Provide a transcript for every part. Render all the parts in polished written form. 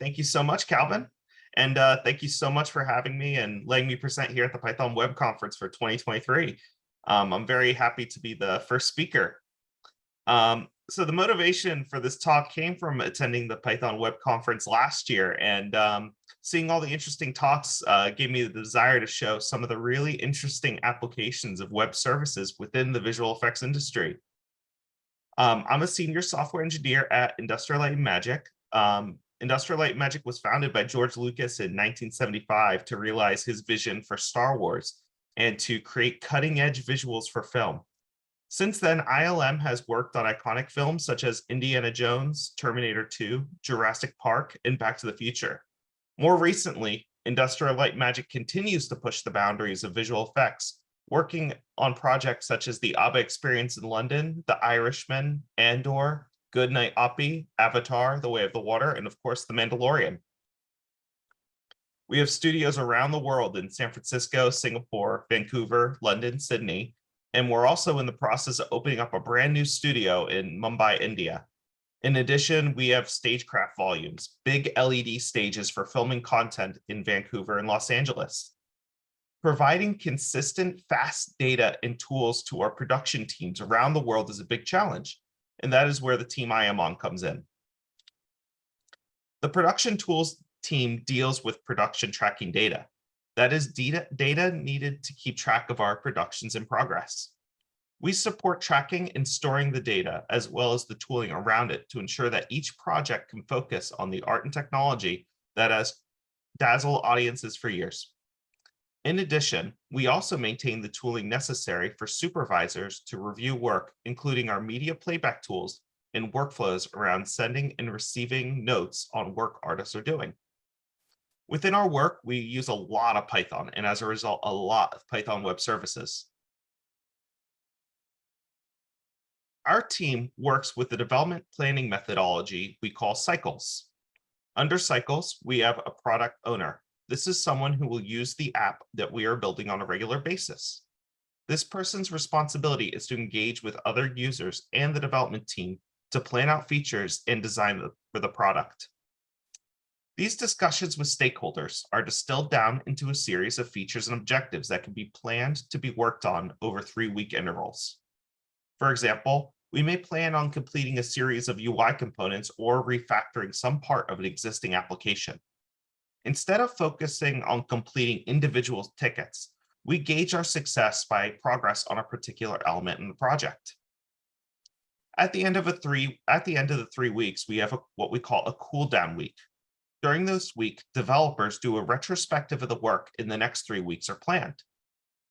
Thank you so much, Calvin. And thank you so much for having me and letting me present here at the Python Web Conference for 2023. I'm very happy to be the first speaker. So the motivation for this talk came from attending the Python Web Conference last year, and seeing all the interesting talks gave me the desire to show some of the really interesting applications of web services within the visual effects industry. I'm a senior software engineer at Industrial Light and Magic. Industrial Light and Magic was founded by George Lucas in 1975 to realize his vision for Star Wars and to create cutting-edge visuals for film. Since then, ILM has worked on iconic films such as Indiana Jones, Terminator 2, Jurassic Park, and Back to the Future. More recently, Industrial Light and Magic continues to push the boundaries of visual effects, working on projects such as the ABBA Experience in London, The Irishman, Andor, Goodnight Oppie, Avatar, The Way of the Water, and of course, The Mandalorian. We have studios around the world in San Francisco, Singapore, Vancouver, London, Sydney, and we're also in the process of opening up a brand new studio in Mumbai, India. In addition, we have stagecraft volumes, big LED stages for filming content in Vancouver and Los Angeles. Providing consistent, fast data and tools to our production teams around the world is a big challenge, and that is where the team I am on comes in. The production tools team deals with production tracking data. That is data needed to keep track of our productions in progress. We support tracking and storing the data as well as the tooling around it to ensure that each project can focus on the art and technology that has dazzled audiences for years. In addition, we also maintain the tooling necessary for supervisors to review work, including our media playback tools and workflows around sending and receiving notes on work artists are doing. Within our work, we use a lot of Python, and as a result, a lot of Python web services. Our team works with the development planning methodology we call cycles. Under cycles, we have a product owner. This is someone who will use the app that we are building on a regular basis. This person's responsibility is to engage with other users and the development team to plan out features and design for the product. These discussions with stakeholders are distilled down into a series of features and objectives that can be planned to be worked on over 3-week intervals. For example, we may plan on completing a series of UI components or refactoring some part of an existing application. Instead of focusing on completing individual tickets, we gauge our success by progress on a particular element in the project. At the end of the 3 weeks, we have what we call a cool down week. During this week, developers do a retrospective of the work in the next 3 weeks are planned.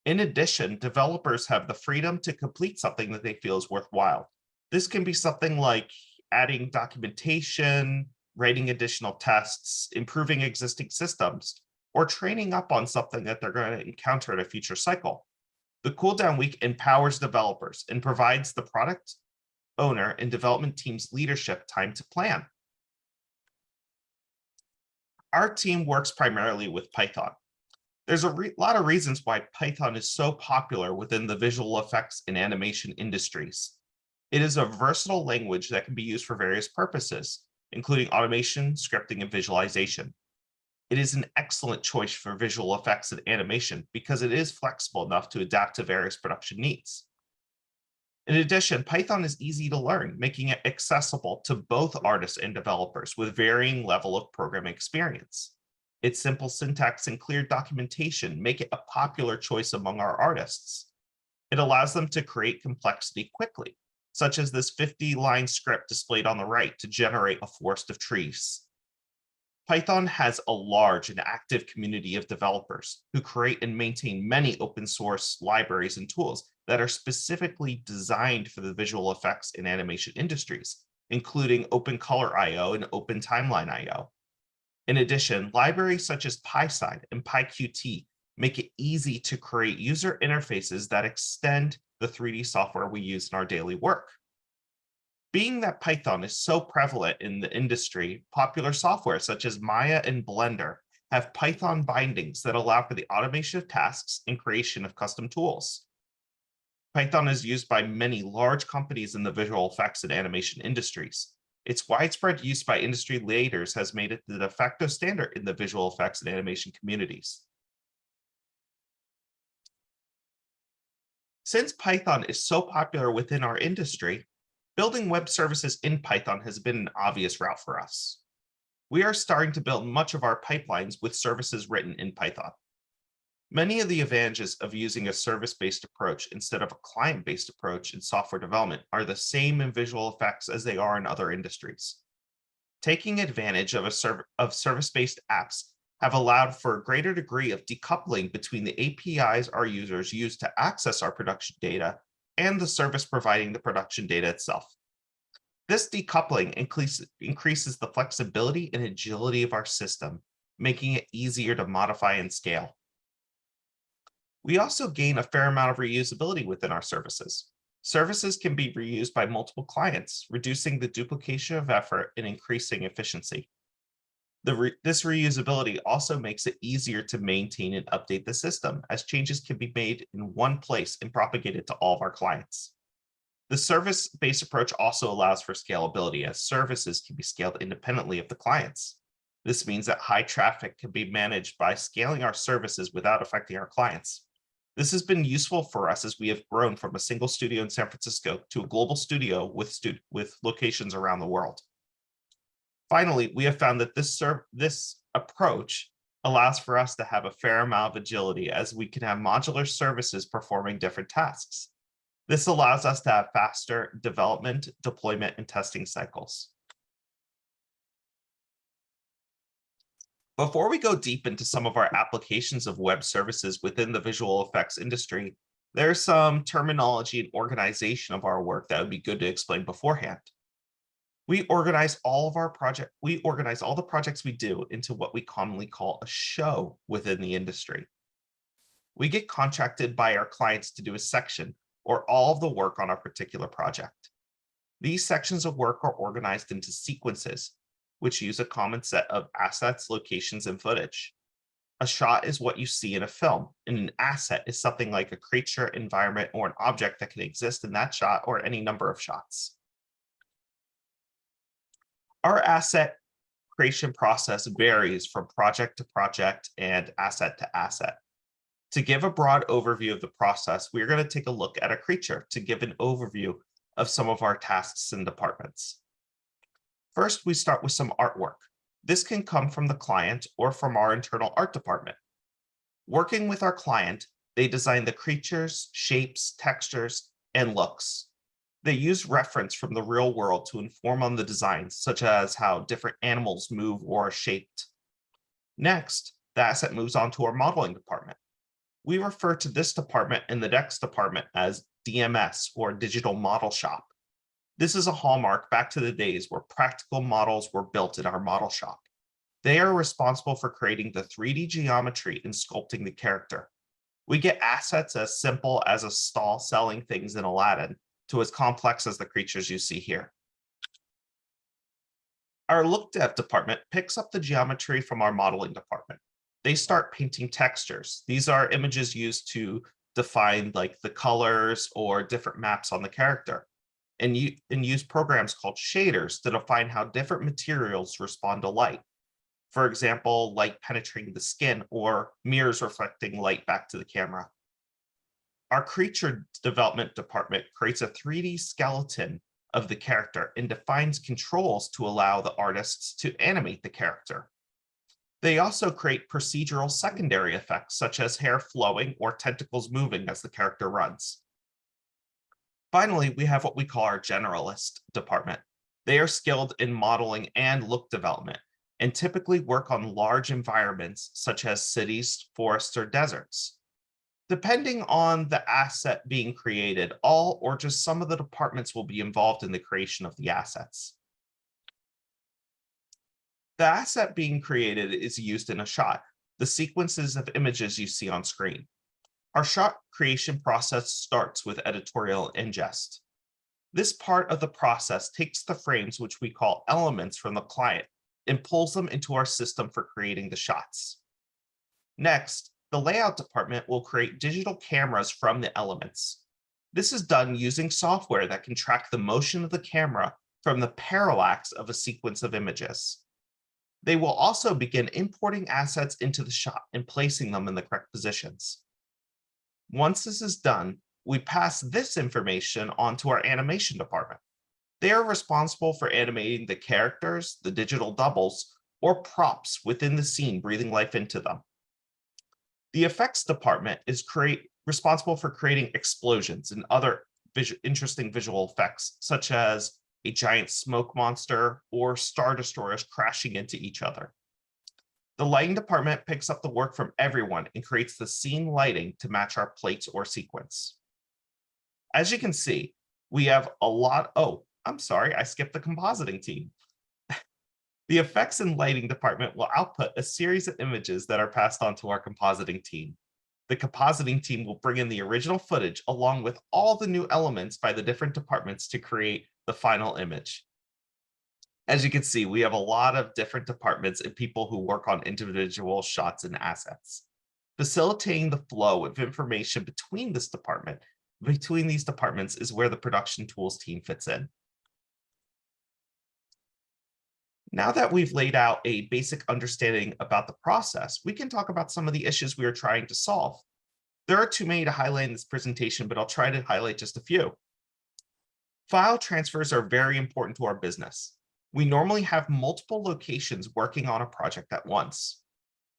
In addition, developers have the freedom to complete something that they feel is worthwhile. This can be something like adding documentation, writing additional tests, improving existing systems, or training up on something that they're going to encounter in a future cycle. The cooldown week empowers developers and provides the product owner and development team's leadership time to plan. Our team works primarily with Python. There's a lot of reasons why Python is so popular within the visual effects and animation industries. It is a versatile language that can be used for various purposes, including automation, scripting, and visualization. It is an excellent choice for visual effects and animation because it is flexible enough to adapt to various production needs. In addition, Python is easy to learn, making it accessible to both artists and developers with varying level of programming experience. Its simple syntax and clear documentation make it a popular choice among our artists. It allows them to create complexity quickly, such as this 50-line script displayed on the right to generate a forest of trees. Python has a large and active community of developers who create and maintain many open source libraries and tools that are specifically designed for the visual effects and animation industries, including OpenColor.io and OpenTimeline.io. In addition, libraries such as PySide and PyQt make it easy to create user interfaces that extend the 3D software we use in our daily work. Being that Python is so prevalent in the industry, popular software such as Maya and Blender have Python bindings that allow for the automation of tasks and creation of custom tools. Python is used by many large companies in the visual effects and animation industries, Its widespread use by industry leaders has made it the de facto standard in the visual effects and animation communities. Since Python is so popular within our industry, building web services in Python has been an obvious route for us. We are starting to build much of our pipelines with services written in Python. Many of the advantages of using a service-based approach instead of a client-based approach in software development are the same in visual effects as they are in other industries. Taking advantage of service-based apps have allowed for a greater degree of decoupling between the APIs our users use to access our production data and the service providing the production data itself. This decoupling increases the flexibility and agility of our system, making it easier to modify and scale. We also gain a fair amount of reusability within our services. Services can be reused by multiple clients, reducing the duplication of effort and increasing efficiency. This reusability also makes it easier to maintain and update the system, as changes can be made in one place and propagated to all of our clients. The service-based approach also allows for scalability, as services can be scaled independently of the clients. This means that high traffic can be managed by scaling our services without affecting our clients. This has been useful for us as we have grown from a single studio in San Francisco to a global studio with locations around the world. Finally, we have found that this approach allows for us to have a fair amount of agility, as we can have modular services performing different tasks. This allows us to have faster development, deployment, and testing cycles. Before we go deep into some of our applications of web services within the visual effects industry, there's some terminology and organization of our work that would be good to explain beforehand. We organize all the projects we do into what we commonly call a show within the industry. We get contracted by our clients to do a section or all of the work on a particular project. These sections of work are organized into sequences, which use a common set of assets, locations, and footage. A shot is what you see in a film, and an asset is something like a creature, environment, or an object that can exist in that shot or any number of shots. Our asset creation process varies from project to project and asset to asset. To give a broad overview of the process, we're going to take a look at a creature to give an overview of some of our tasks and departments. First, we start with some artwork. This can come from the client or from our internal art department. Working with our client, they design the creatures, shapes, textures, and looks. They use reference from the real world to inform on the designs, such as how different animals move or are shaped. Next, the asset moves on to our modeling department. We refer to this department in the next department as DMS, or Digital Model Shop. This is a hallmark back to the days where practical models were built in our model shop. They are responsible for creating the 3D geometry and sculpting the character. We get assets as simple as a stall selling things in Aladdin to as complex as the creatures you see here. Our look dev department picks up the geometry from our modeling department. They start painting textures. These are images used to define like the colors or different maps on the character, and use programs called shaders to define how different materials respond to light. For example, light penetrating the skin or mirrors reflecting light back to the camera. Our creature development department creates a 3D skeleton of the character and defines controls to allow the artists to animate the character. They also create procedural secondary effects, such as hair flowing or tentacles moving as the character runs. Finally, we have what we call our generalist department. They are skilled in modeling and look development, and typically work on large environments such as cities, forests, or deserts. Depending on the asset being created, all or just some of the departments will be involved in the creation of the assets. The asset being created is used in a shot, the sequences of images you see on screen. Our shot creation process starts with editorial ingest. This part of the process takes the frames, which we call elements, from the client and pulls them into our system for creating the shots. Next, the layout department will create digital cameras from the elements. This is done using software that can track the motion of the camera from the parallax of a sequence of images. They will also begin importing assets into the shot and placing them in the correct positions. Once this is done, we pass this information on to our animation department. They are responsible for animating the characters, the digital doubles, or props within the scene, breathing life into them. The effects department is responsible for creating explosions and other interesting visual effects, such as a giant smoke monster or star destroyers crashing into each other. The lighting department picks up the work from everyone and creates the scene lighting to match our plates or sequence. As you can see, we have a lot. Oh, I'm sorry, I skipped the compositing team. The effects and lighting department will output a series of images that are passed on to our compositing team. The compositing team will bring in the original footage along with all the new elements by the different departments to create the final image. As you can see, we have a lot of different departments and people who work on individual shots and assets. Facilitating the flow of information between these departments is where the production tools team fits in. Now that we've laid out a basic understanding about the process, we can talk about some of the issues we are trying to solve. There are too many to highlight in this presentation, but I'll try to highlight just a few. File transfers are very important to our business. We normally have multiple locations working on a project at once.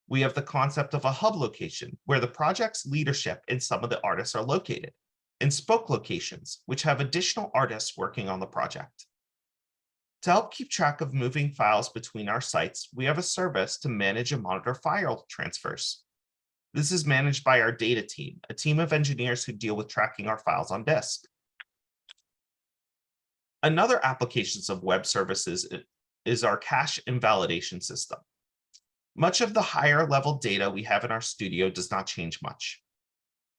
We have the concept of a hub location, where the project's leadership and some of the artists are located, and spoke locations, which have additional artists working on the project. To help keep track of moving files between our sites, we have a service to manage and monitor file transfers. This is managed by our data team, a team of engineers who deal with tracking our files on disk. Another application of web services is our cache and validation system. Much of the higher level data we have in our studio does not change much.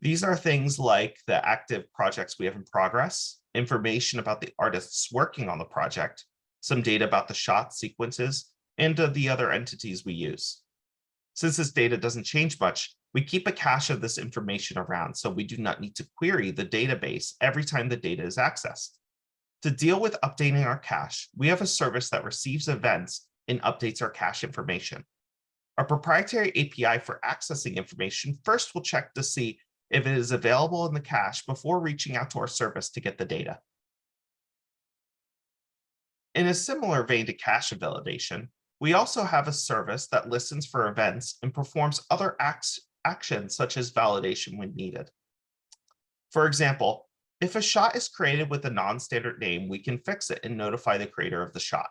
These are things like the active projects we have in progress, information about the artists working on the project, some data about the shot sequences, and the other entities we use. Since this data doesn't change much, we keep a cache of this information around, so we do not need to query the database every time the data is accessed. To deal with updating our cache, we have a service that receives events and updates our cache information. Our proprietary API for accessing information first will check to see if it is available in the cache before reaching out to our service to get the data. In a similar vein to cache validation, we also have a service that listens for events and performs other actions such as validation when needed. For example, if a shot is created with a non-standard name, we can fix it and notify the creator of the shot.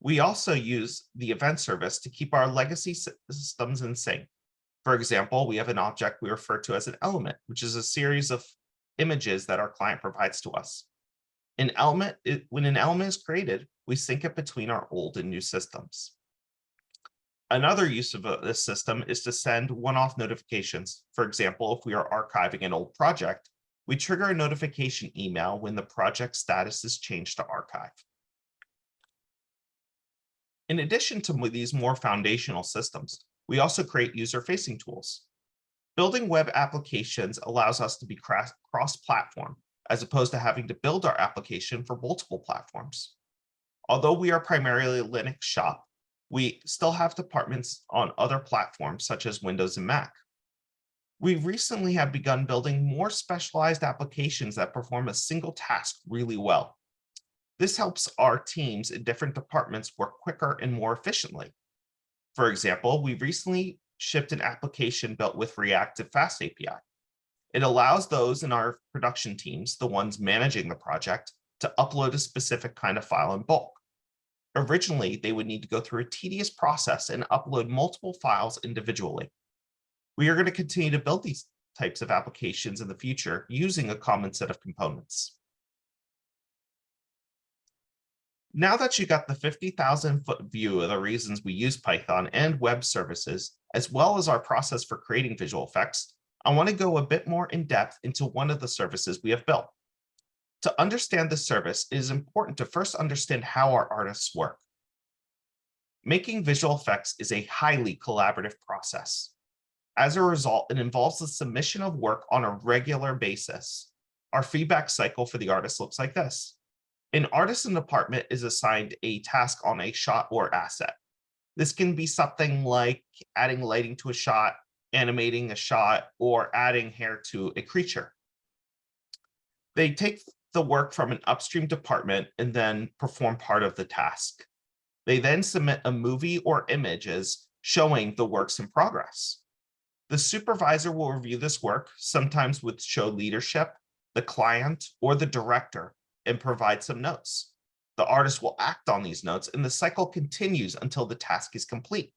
We also use the event service to keep our legacy systems in sync. For example, we have an object we refer to as an element, which is a series of images that our client provides to us. When an element is created, we sync it between our old and new systems. Another use of this system is to send one-off notifications. For example, if we are archiving an old project, we trigger a notification email when the project status is changed to archive. In addition to these more foundational systems, we also create user-facing tools. Building web applications allows us to be cross-platform, as opposed to having to build our application for multiple platforms. Although we are primarily a Linux shop, we still have departments on other platforms such as Windows and Mac. We recently have begun building more specialized applications that perform a single task really well. This helps our teams in different departments work quicker and more efficiently. For example, we recently shipped an application built with React and Fast API. It allows those in our production teams, the ones managing the project, to upload a specific kind of file in bulk. Originally, they would need to go through a tedious process and upload multiple files individually. We are going to continue to build these types of applications in the future using a common set of components. Now that you got the 50,000-foot view of the reasons we use Python and web services, as well as our process for creating visual effects, I want to go a bit more in depth into one of the services we have built. To understand this service, it is important to first understand how our artists work. Making visual effects is a highly collaborative process. As a result, it involves the submission of work on a regular basis. Our feedback cycle for the artist looks like this. An artisan department is assigned a task on a shot or asset. This can be something like adding lighting to a shot, animating a shot, or adding hair to a creature. They take the work from an upstream department and then perform part of the task. They then submit a movie or images showing the works in progress. The supervisor will review this work, sometimes with show leadership, the client, or the director, and provide some notes. The artist will act on these notes, and the cycle continues until the task is complete.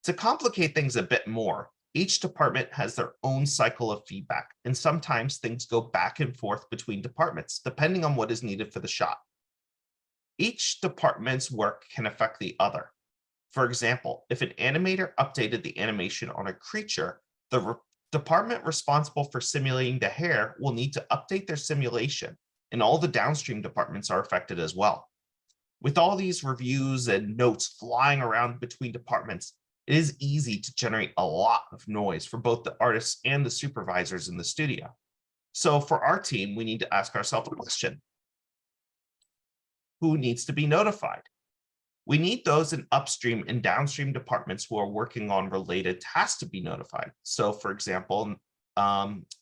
To complicate things a bit more, each department has their own cycle of feedback, and sometimes things go back and forth between departments, depending on what is needed for the shot. Each department's work can affect the other. For example, if an animator updated the animation on a creature, the department responsible for simulating the hair will need to update their simulation, and all the downstream departments are affected as well. With all these reviews and notes flying around between departments, it is easy to generate a lot of noise for both the artists and the supervisors in the studio. So for our team, we need to ask ourselves a question. Who needs to be notified? We need those in upstream and downstream departments who are working on related tasks to be notified. So for example,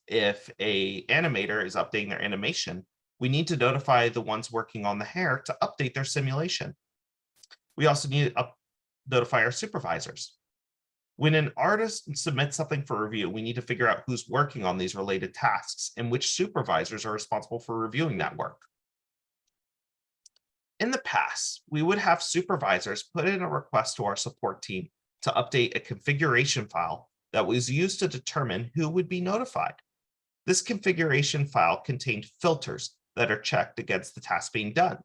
if an animator is updating their animation, we need to notify the ones working on the hair to update their simulation. We also need to notify our supervisors. When an artist submits something for review, we need to figure out who's working on these related tasks and which supervisors are responsible for reviewing that work. In the past, we would have supervisors put in a request to our support team to update a configuration file that was used to determine who would be notified. This configuration file contained filters that are checked against the task being done.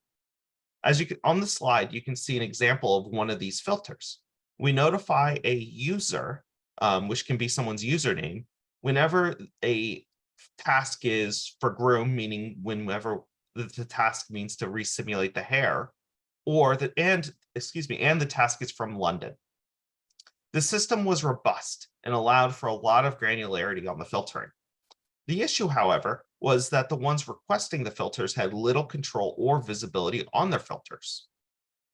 As you can, on the slide, you can see an example of one of these filters. We notify a user, which can be someone's username, whenever a task is for groom, meaning whenever the task means to resimulate the hair, or and the task is from London. The system was robust and allowed for a lot of granularity on the filtering. The issue, however, was that the ones requesting the filters had little control or visibility on their filters.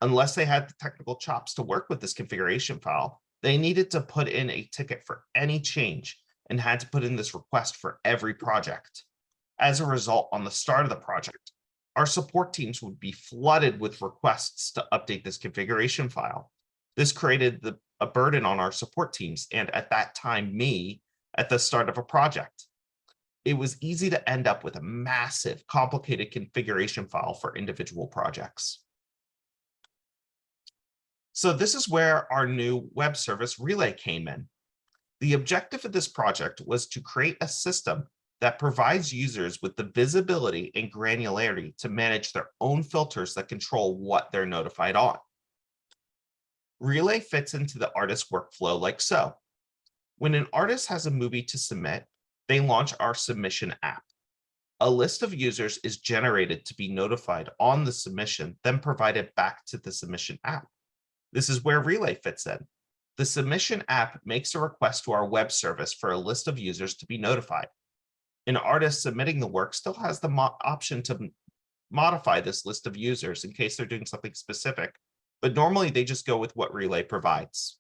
Unless they had the technical chops to work with this configuration file, they needed to put in a ticket for any change and had to put in this request for every project. As a result, on the start of the project, our support teams would be flooded with requests to update this configuration file. This created a burden on our support teams, and at that time, me, at the start of a project. It was easy to end up with a massive, complicated configuration file for individual projects. So this is where our new web service Relay came in. The objective of this project was to create a system that provides users with the visibility and granularity to manage their own filters that control what they're notified on. Relay fits into the artist workflow like so. When an artist has a movie to submit, they launch our submission app. A list of users is generated to be notified on the submission, then provided back to the submission app. This is where Relay fits in. The submission app makes a request to our web service for a list of users to be notified. An artist submitting the work still has the option to modify this list of users in case they're doing something specific, but normally they just go with what Relay provides.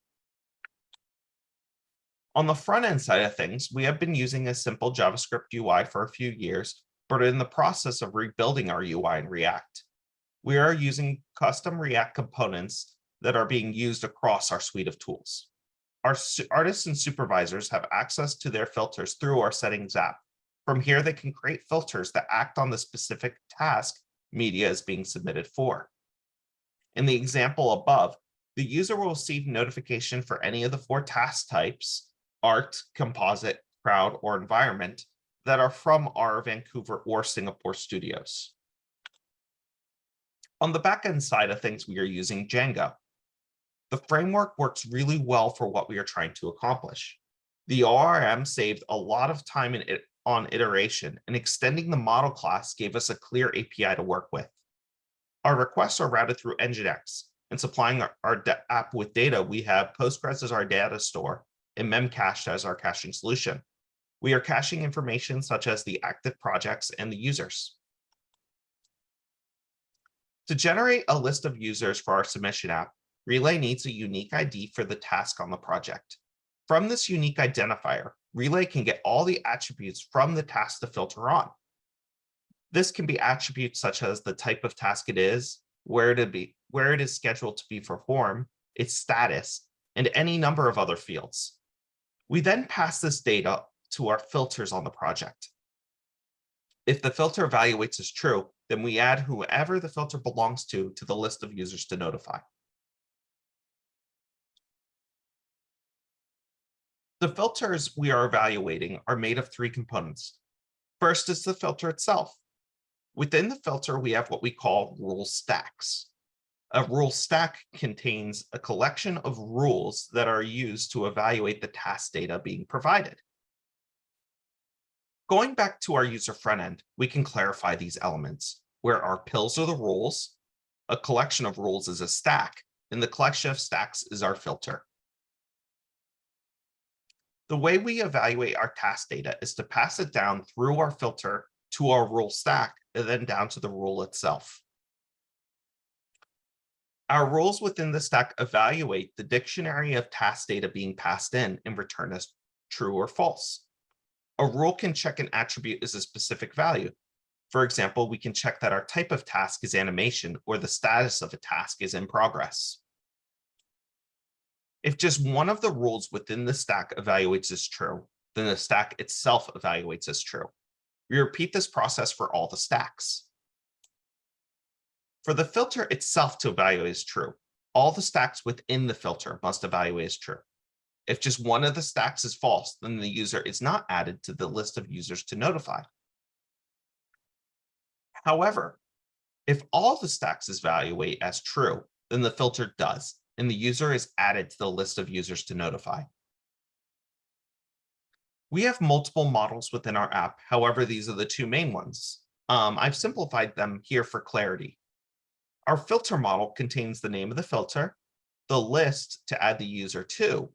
On the front end side of things, we have been using a simple JavaScript UI for a few years, but are in the process of rebuilding our UI in React. We are using custom React components that are being used across our suite of tools. Our artists and supervisors have access to their filters through our settings app. From here, they can create filters that act on the specific task media is being submitted for. In the example above, the user will receive notification for any of the 4 task types, art, composite, crowd, or environment, that are from our Vancouver or Singapore studios. On the backend side of things, we are using Django. The framework works really well for what we are trying to accomplish. The ORM saved a lot of time on iteration, and extending the model class gave us a clear API to work with. Our requests are routed through Nginx, and supplying our app with data, we have Postgres as our data store and Memcached as our caching solution. We are caching information such as the active projects and the users. To generate a list of users for our submission app, Relay needs a unique ID for the task on the project. From this unique identifier, Relay can get all the attributes from the task to filter on. This can be attributes such as the type of task it is, where it is scheduled to be performed, its status, and any number of other fields. We then pass this data to our filters on the project. If the filter evaluates as true, then we add whoever the filter belongs to the list of users to notify. The filters we are evaluating are made of three components. First is the filter itself. Within the filter, we have what we call rule stacks. A rule stack contains a collection of rules that are used to evaluate the task data being provided. Going back to our user front end, we can clarify these elements, where our pills are the rules, a collection of rules is a stack, and the collection of stacks is our filter. The way we evaluate our task data is to pass it down through our filter to our rule stack and then down to the rule itself. Our rules within the stack evaluate the dictionary of task data being passed in and return as true or false. A rule can check an attribute as a specific value. For example, we can check that our type of task is animation or the status of a task is in progress. If just one of the rules within the stack evaluates as true, then the stack itself evaluates as true. We repeat this process for all the stacks. For the filter itself to evaluate as true, all the stacks within the filter must evaluate as true. If just one of the stacks is false, then the user is not added to the list of users to notify. However, if all the stacks evaluate as true, then the filter does, and the user is added to the list of users to notify. We have multiple models within our app. However, these are the two main ones. I've simplified them here for clarity. Our filter model contains the name of the filter, the list to add the user to,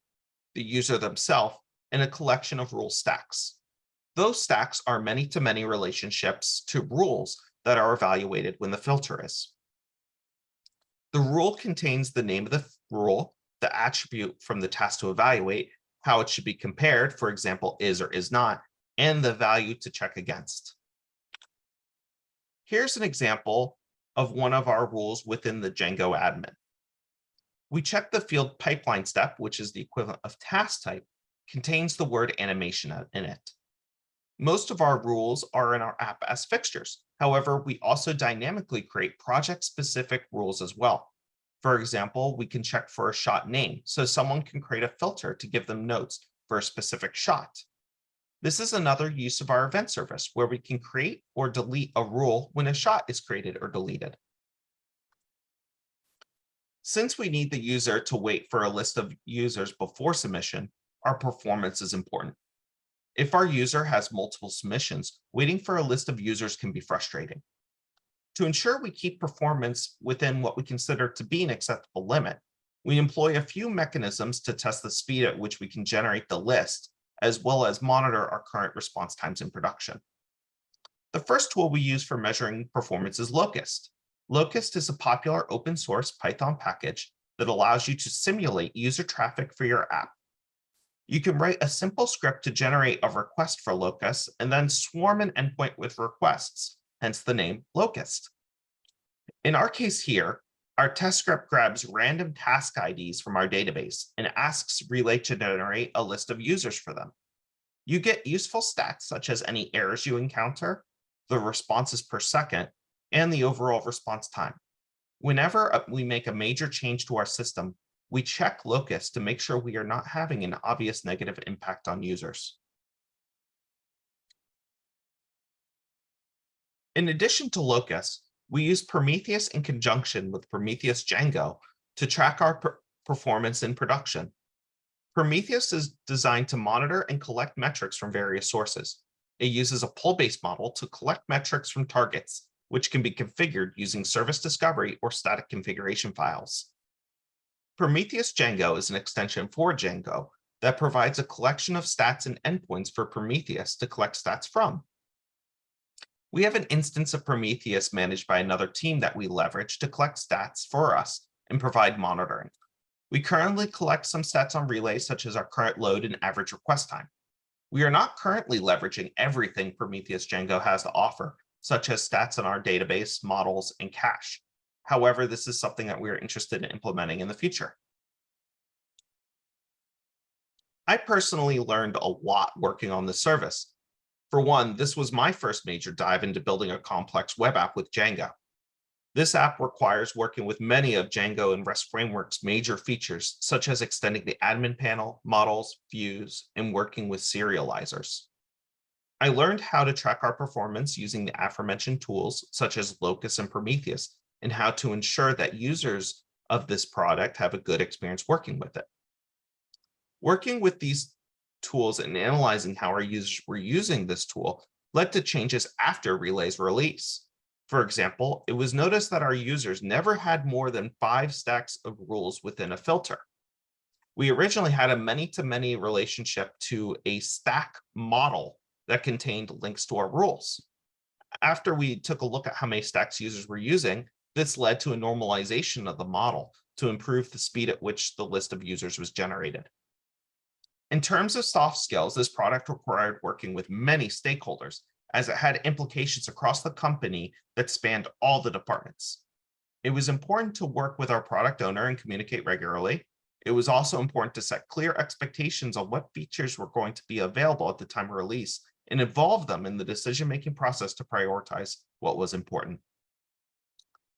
the user themselves, and a collection of rule stacks. Those stacks are many-to-many relationships to rules that are evaluated when the filter is. The rule contains the name of the rule, the attribute from the task to evaluate, how it should be compared, for example, is or is not, and the value to check against. Here's an example of one of our rules within the Django admin. We check the field pipeline step, which is the equivalent of task type, contains the word animation in it. Most of our rules are in our app as fixtures. However, we also dynamically create project-specific rules as well. For example, we can check for a shot name, so someone can create a filter to give them notes for a specific shot. This is another use of our event service, where we can create or delete a rule when a shot is created or deleted. Since we need the user to wait for a list of users before submission, our performance is important. If our user has multiple submissions, waiting for a list of users can be frustrating. To ensure we keep performance within what we consider to be an acceptable limit, we employ a few mechanisms to test the speed at which we can generate the list, as well as monitor our current response times in production. The first tool we use for measuring performance is Locust. Locust is a popular open source Python package that allows you to simulate user traffic for your app. You can write a simple script to generate a request for Locust and then swarm an endpoint with requests, hence the name Locust. In our case here, our test script grabs random task IDs from our database and asks Relay to generate a list of users for them. You get useful stats such as any errors you encounter, the responses per second, and the overall response time. Whenever we make a major change to our system, we check Locust to make sure we are not having an obvious negative impact on users. In addition to Locust, we use Prometheus in conjunction with Prometheus Django to track our performance in production. Prometheus is designed to monitor and collect metrics from various sources. It uses a pull-based model to collect metrics from targets, which can be configured using service discovery or static configuration files. Prometheus Django is an extension for Django that provides a collection of stats and endpoints for Prometheus to collect stats from. We have an instance of Prometheus managed by another team that we leverage to collect stats for us and provide monitoring. We currently collect some stats on Relay, such as our current load and average request time. We are not currently leveraging everything Prometheus Django has to offer, such as stats on our database, models, and cache. However, this is something that we are interested in implementing in the future. I personally learned a lot working on this service. For one, this was my first major dive into building a complex web app with Django. This app requires working with many of Django and REST Framework's major features, such as extending the admin panel, models, views, and working with serializers. I learned how to track our performance using the aforementioned tools, such as Locus and Prometheus, and how to ensure that users of this product have a good experience working with it. Working with these tools and analyzing how our users were using this tool led to changes after Relay's release. For example, it was noticed that our users never had more than 5 stacks of rules within a filter. We originally had a many-to-many relationship to a stack model that contained links to our rules. After we took a look at how many stacks users were using, this led to a normalization of the model to improve the speed at which the list of users was generated. In terms of soft skills, this product required working with many stakeholders, as it had implications across the company that spanned all the departments. It was important to work with our product owner and communicate regularly. It was also important to set clear expectations on what features were going to be available at the time of release and involve them in the decision-making process to prioritize what was important.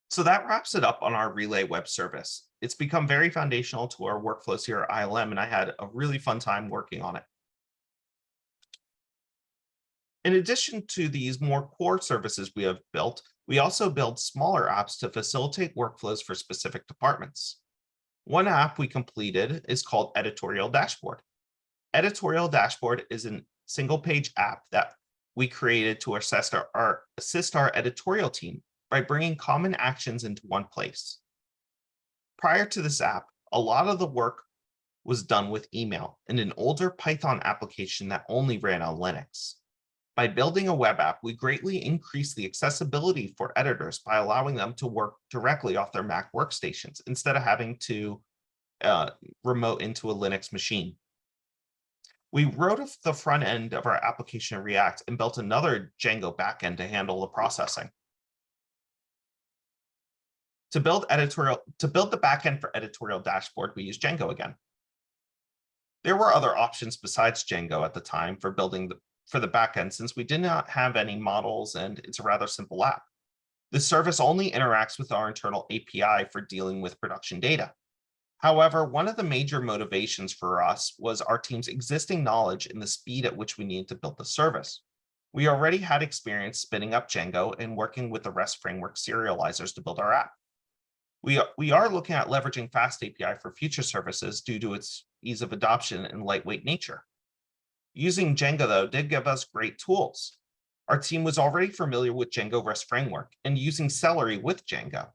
So that wraps it up on our Relay web service. It's become very foundational to our workflows here at ILM, and I had a really fun time working on it. In addition to these more core services we have built, we also build smaller apps to facilitate workflows for specific departments. One app we completed is called Editorial Dashboard. Editorial Dashboard is a single-page app that we created to assist our editorial team by bringing common actions into one place. Prior to this app, a lot of the work was done with email in an older Python application that only ran on Linux. By building a web app, we greatly increased the accessibility for editors by allowing them to work directly off their Mac workstations instead of having to remote into a Linux machine. We wrote the front end of our application in React and built another Django backend to handle the processing. To build the backend for Editorial Dashboard, we use Django again. There were other options besides Django at the time for building for the backend, since we did not have any models and it's a rather simple app. The service only interacts with our internal API for dealing with production data. However, one of the major motivations for us was our team's existing knowledge and the speed at which we needed to build the service. We already had experience spinning up Django and working with the REST framework serializers to build our app. We are looking at leveraging Fast API for future services due to its ease of adoption and lightweight nature. Using Django, though, did give us great tools. Our team was already familiar with Django REST framework and using Celery with Django.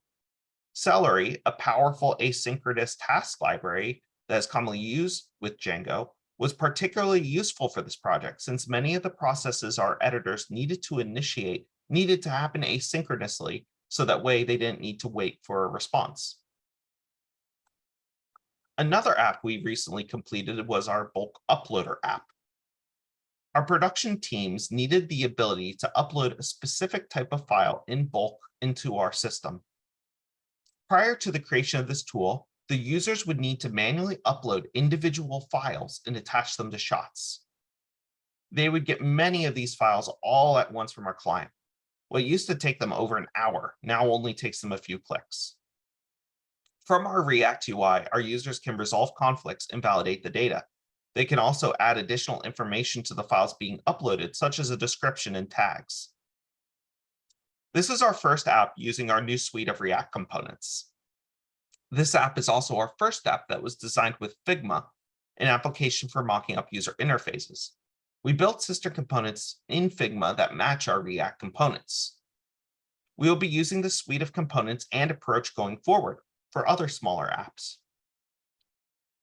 Celery, a powerful asynchronous task library that is commonly used with Django, was particularly useful for this project since many of the processes our editors needed to initiate needed to happen asynchronously, so that way they didn't need to wait for a response. Another app we recently completed was our bulk uploader app. Our production teams needed the ability to upload a specific type of file in bulk into our system. Prior to the creation of this tool, the users would need to manually upload individual files and attach them to shots. They would get many of these files all at once from our client. What used to take them over an hour now only takes them a few clicks. From our React UI, our users can resolve conflicts and validate the data. They can also add additional information to the files being uploaded, such as a description and tags. This is our first app using our new suite of React components. This app is also our first app that was designed with Figma, an application for mocking up user interfaces. We built sister components in Figma that match our React components. We will be using this suite of components and approach going forward for other smaller apps.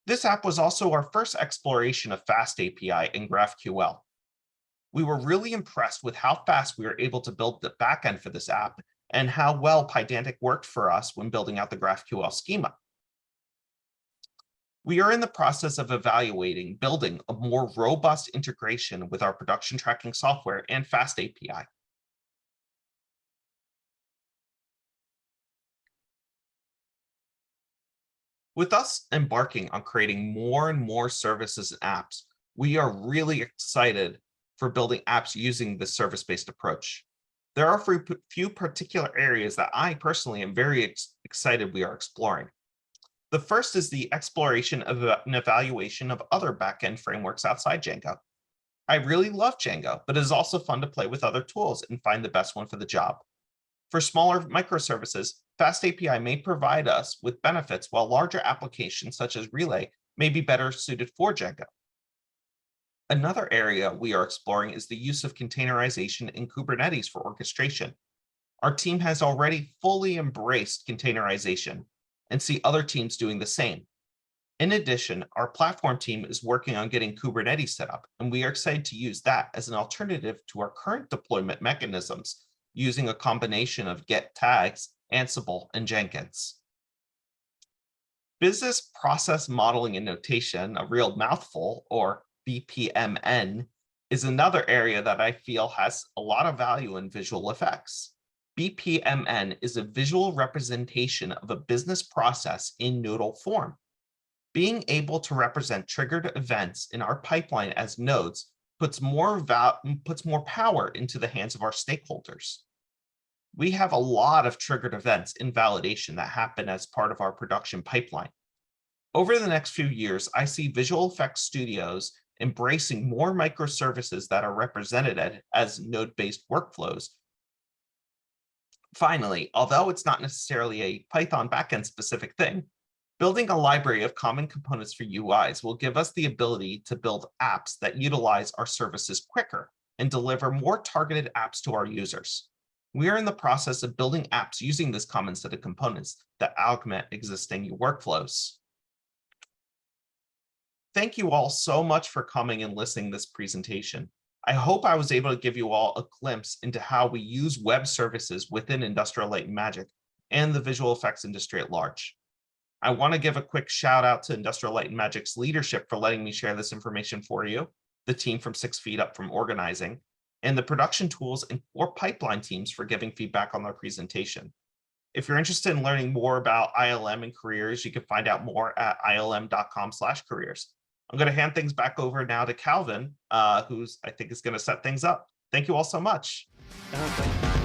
This app was also our first exploration of Fast API in GraphQL. We were really impressed with how fast we were able to build the backend for this app and how well Pydantic worked for us when building out the GraphQL schema. We are in the process of evaluating building a more robust integration with our production tracking software and Fast API. With us embarking on creating more and more services and apps, we are really excited for building apps using this service-based approach. There are a few particular areas that I personally am very excited we are exploring. The first is the exploration of an evaluation of other backend frameworks outside Django. I really love Django, but it is also fun to play with other tools and find the best one for the job. For smaller microservices, Fast API may provide us with benefits, while larger applications such as Relay may be better suited for Django. Another area we are exploring is the use of containerization in Kubernetes for orchestration. Our team has already fully embraced containerization and see other teams doing the same. In addition, our platform team is working on getting Kubernetes set up, and we are excited to use that as an alternative to our current deployment mechanisms, using a combination of Git tags, Ansible, and Jenkins. Business process modeling and notation, a real mouthful, or BPMN, is another area that I feel has a lot of value in visual effects. BPMN is a visual representation of a business process in nodal form. Being able to represent triggered events in our pipeline as nodes puts more power into the hands of our stakeholders. We have a lot of triggered events in validation that happen as part of our production pipeline. Over the next few years, I see visual effects studios embracing more microservices that are represented as node-based workflows. Finally, although it's not necessarily a Python backend specific thing, building a library of common components for UIs will give us the ability to build apps that utilize our services quicker and deliver more targeted apps to our users. We are in the process of building apps using this common set of components that augment existing workflows. Thank you all so much for coming and listening to this presentation. I hope I was able to give you all a glimpse into how we use web services within Industrial Light and Magic and the visual effects industry at large. I want to give a quick shout out to Industrial Light and Magic's leadership for letting me share this information for you, the team from 6 Feet Up from organizing, and the production tools and or pipeline teams for giving feedback on their presentation. If you're interested in learning more about ILM and careers, you can find out more at ilm.com/careers. I'm going to hand things back over now to Calvin, who's I think is going to set things up. Thank you all so much. Thank you.